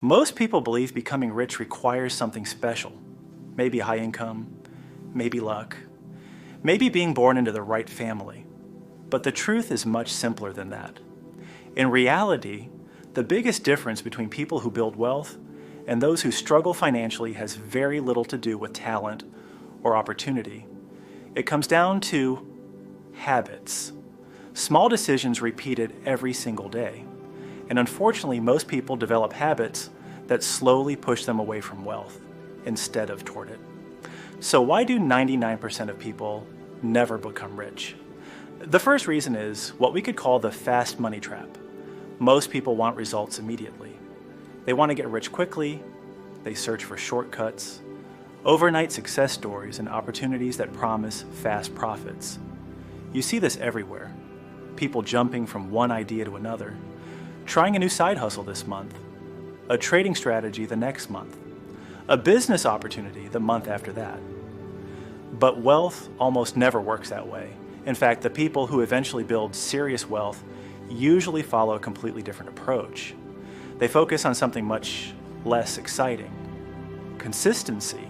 Most people believe becoming rich requires something special. Maybe high income, maybe luck, maybe being born into the right family. But the truth is much simpler than that. In reality, the biggest difference between people who build wealth and those who struggle financially has very little to do with talent or opportunity. It comes down to habits. Small decisions repeated every single day. And unfortunately, most people develop habits that slowly push them away from wealth instead of toward it. So why do 99% of people never become rich? The first reason is what we could call the fast money trap. Most people want results immediately. They want to get rich quickly, they search for shortcuts, overnight success stories, and opportunities that promise fast profits. You see this everywhere. People jumping from one idea to another, trying a new side hustle this month, a trading strategy the next month, a business opportunity the month after that. But wealth almost never works that way. In fact, the people who eventually build serious wealth usually follow a completely different approach. They focus on something much less exciting: consistency.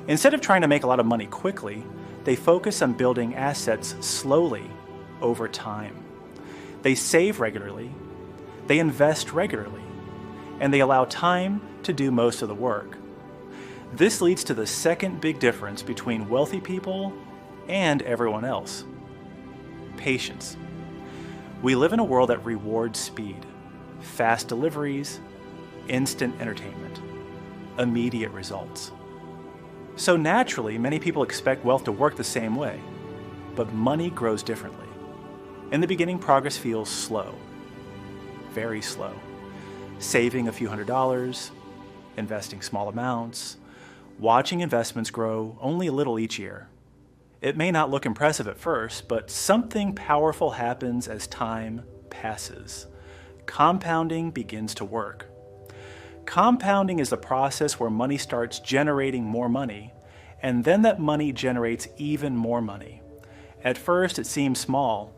Instead of trying to make a lot of money quickly, they focus on building assets slowly over time. They save regularly, they invest regularly, and they allow time to do most of the work. This leads to the second big difference between wealthy people and everyone else: patience. We live in a world that rewards speed, fast deliveries, instant entertainment, immediate results. So naturally, many people expect wealth to work the same way, but money grows differently. In the beginning, progress feels slow, very slow. Saving a few $100s, investing small amounts, watching investments grow only a little each year. It may not look impressive at first, but something powerful happens as time passes. Compounding begins to work. Compounding is the process where money starts generating more money, and then that money generates even more money. At first, it seems small,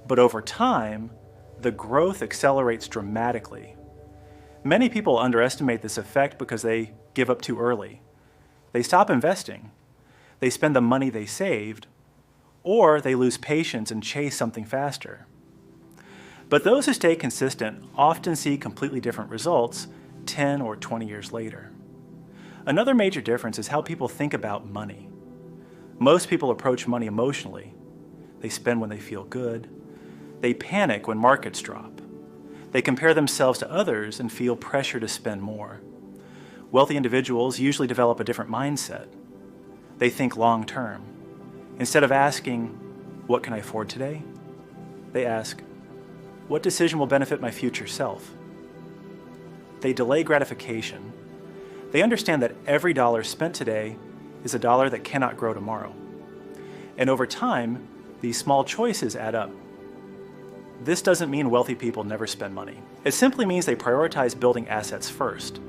but over time, the growth accelerates dramatically. Many people underestimate this effect because they give up too early. They stop investing. They spend the money they saved, or they lose patience and chase something faster. But those who stay consistent often see completely different results 10 or 20 years later. Another major difference is how people think about money. Most people approach money emotionally. They spend when they feel good. They panic when markets drop. They compare themselves to others and feel pressure to spend more. Wealthy individuals usually develop a different mindset. They think long term. Instead of asking, "What can I afford today?" they ask, "What decision will benefit my future self?" They delay gratification. They understand that every dollar spent today is a dollar that cannot grow tomorrow. And over time, these small choices add up. This doesn't mean wealthy people never spend money. It simply means they prioritize building assets first.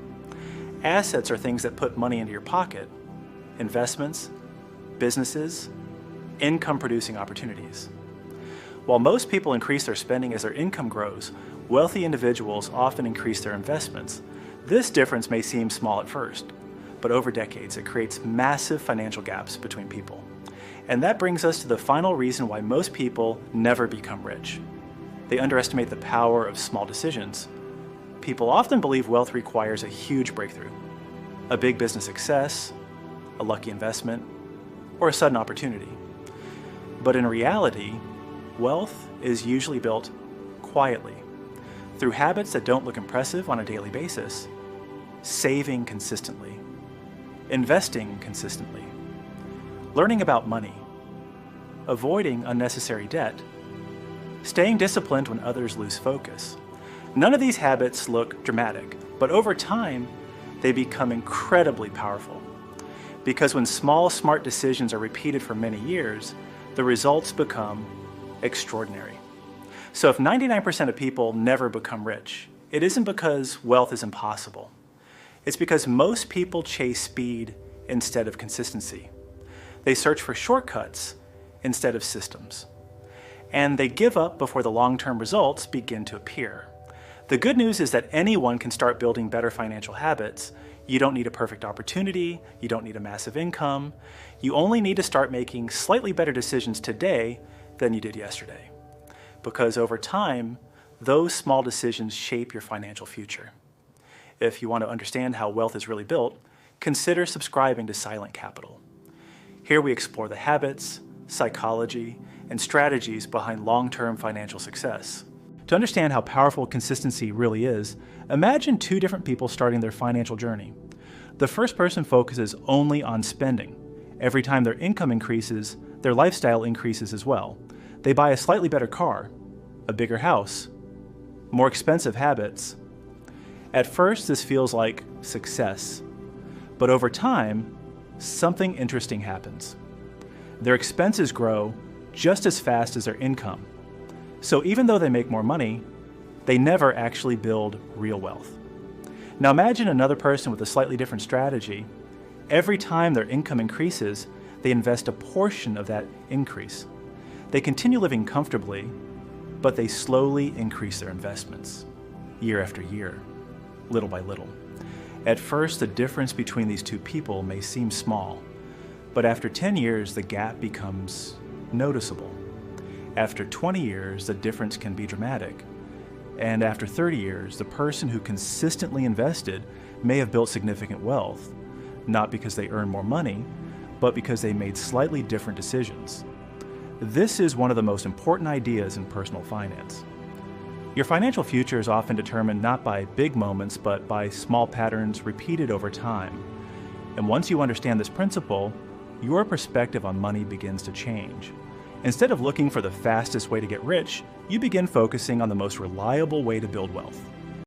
Assets are things that put money into your pocket: investments, businesses, income-producing opportunities. While most people increase their spending as their income grows, wealthy individuals often increase their investments. This difference may seem small at first, but over decades it creates massive financial gaps between people. And that brings us to the final reason why most people never become rich. They underestimate the power of small decisions. People often believe wealth requires a huge breakthrough: a big business success, a lucky investment, or a sudden opportunity. But in reality, wealth is usually built quietly, through habits that don't look impressive on a daily basis: saving consistently, investing consistently, learning about money, avoiding unnecessary debt, staying disciplined when others lose focus. None of these habits look dramatic, but over time, they become incredibly powerful. Because when small, smart decisions are repeated for many years, the results become extraordinary. So if 99% of people never become rich, it isn't because wealth is impossible. It's because most people chase speed instead of consistency. They search for shortcuts instead of systems. And they give up before the long-term results begin to appear. The good news is that anyone can start building better financial habits. You don't need a perfect opportunity, you don't need a massive income. You only need to start making slightly better decisions today than you did yesterday. Because over time, those small decisions shape your financial future. If you want to understand how wealth is really built, consider subscribing to Silent Capital. Here we explore the habits, psychology, and strategies behind long-term financial success. To understand how powerful consistency really is, imagine two different people starting their financial journey. The first person focuses only on spending. Every time their income increases, their lifestyle increases as well. They buy a slightly better car, a bigger house, more expensive habits. At first, this feels like success, but over time, something interesting happens. Their expenses grow just as fast as their income. So even though they make more money, they never actually build real wealth. Now imagine another person with a slightly different strategy. Every time their income increases, they invest a portion of that increase. They continue living comfortably, but they slowly increase their investments, year after year, little by little. At first, the difference between these two people may seem small, but after 10 years, the gap becomes noticeable. After 20 years, the difference can be dramatic. And after 30 years, the person who consistently invested may have built significant wealth, not because they earned more money, but because they made slightly different decisions. This is one of the most important ideas in personal finance. Your financial future is often determined not by big moments, but by small patterns repeated over time. And once you understand this principle, your perspective on money begins to change. Instead of looking for the fastest way to get rich, you begin focusing on the most reliable way to build wealth.